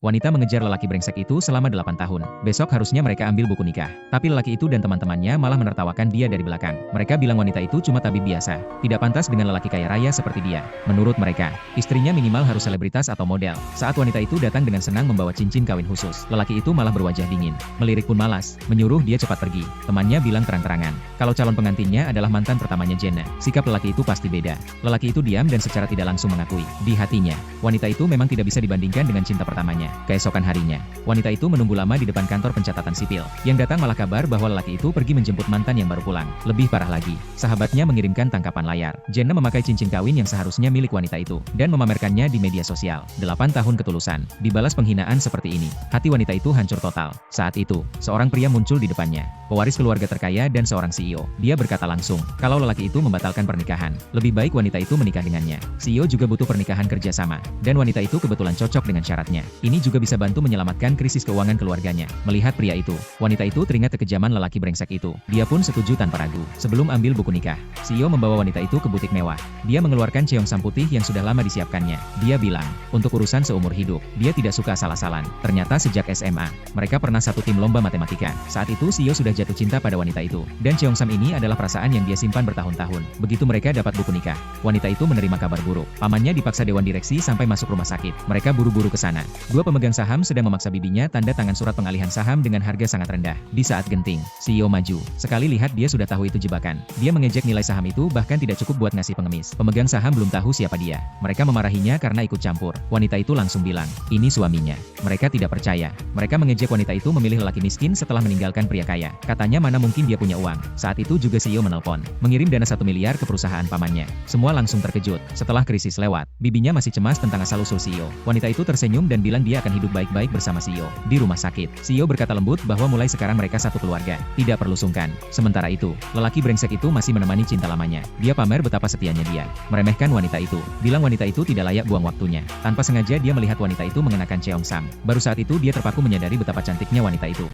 Wanita mengejar lelaki brengsek itu selama 8 tahun. Besok harusnya mereka ambil buku nikah. Tapi lelaki itu dan teman-temannya malah menertawakan dia dari belakang. Mereka bilang wanita itu cuma tabib biasa. Tidak pantas dengan lelaki kaya raya seperti dia. Menurut mereka, istrinya minimal harus selebritas atau model. Saat wanita itu datang dengan senang membawa cincin kawin khusus, lelaki itu malah berwajah dingin. Melirik pun malas, menyuruh dia cepat pergi. Temannya bilang terang-terangan, kalau calon pengantinnya adalah mantan pertamanya Jenna. Sikap lelaki itu pasti beda. Lelaki itu diam dan secara tidak langsung mengakui. Di hatinya, wanita itu memang tidak bisa dibandingkan dengan cinta pertamanya. Keesokan harinya, wanita itu menunggu lama di depan kantor pencatatan sipil. Yang datang malah kabar bahwa lelaki itu pergi menjemput mantan yang baru pulang. Lebih parah lagi, sahabatnya mengirimkan tangkapan layar. Jenna memakai cincin kawin yang seharusnya milik wanita itu, dan memamerkannya di media sosial. 8 tahun ketulusan, dibalas penghinaan seperti ini. Hati wanita itu hancur total. Saat itu, seorang pria muncul di depannya. Pewaris keluarga terkaya dan seorang CEO. Dia berkata langsung, kalau lelaki itu membatalkan pernikahan, lebih baik wanita itu menikah dengannya. CEO juga butuh pernikahan kerjasama, dan wanita itu kebetulan cocok dengan syaratnya. Ini juga bisa bantu menyelamatkan krisis keuangan keluarganya. Melihat pria itu, wanita itu teringat kekejaman lelaki brengsek itu. Dia pun setuju tanpa ragu. Sebelum ambil buku nikah, CEO membawa wanita itu ke butik mewah. Dia mengeluarkan ceongsam putih yang sudah lama disiapkannya. Dia bilang, untuk urusan seumur hidup, dia tidak suka asal-asalan. Ternyata sejak SMA, mereka pernah satu tim lomba matematika. Saat itu CEO sudah jatuh cinta pada wanita itu. Dan ceongsam ini adalah perasaan yang dia simpan bertahun-tahun. Begitu mereka dapat buku nikah, wanita itu menerima kabar buruk. Pamannya dipaksa dewan direksi sampai masuk rumah sakit. Mereka buru-buru ke sana. Dua pemegang saham sedang memaksa bibinya tanda tangan surat pengalihan saham dengan harga sangat rendah. Di saat genting, CEO maju. Sekali lihat dia sudah tahu itu jebakan. Dia mengejek nilai saham itu bahkan tidak cukup buat ngasih pengemis. Pemegang saham belum tahu siapa dia. Mereka memarahinya karena ikut campur. Wanita itu langsung bilang, ini suaminya. Mereka tidak percaya. Mereka mengejek wanita itu memilih lelaki miskin setelah meninggalkan pria kaya. Katanya mana mungkin dia punya uang. Saat itu juga CEO menelpon, mengirim dana 1 miliar ke perusahaan pamannya. Semua langsung terkejut. Setelah krisis lewat, bibinya masih cemas tentang asal-usul CEO. Wanita itu tersenyum dan bilang dia akan hidup baik-baik bersama CEO. Di rumah sakit, CEO berkata lembut bahwa mulai sekarang mereka satu keluarga. Tidak perlu sungkan. Sementara itu, lelaki brengsek itu masih menemani cinta lamanya. Dia pamer betapa setianya dia. Meremehkan wanita itu. Bilang wanita itu tidak layak buang waktunya. Tanpa sengaja dia melihat wanita itu mengenakan ceongsam. Baru saat itu dia terpaku menyadari betapa cantiknya wanita itu.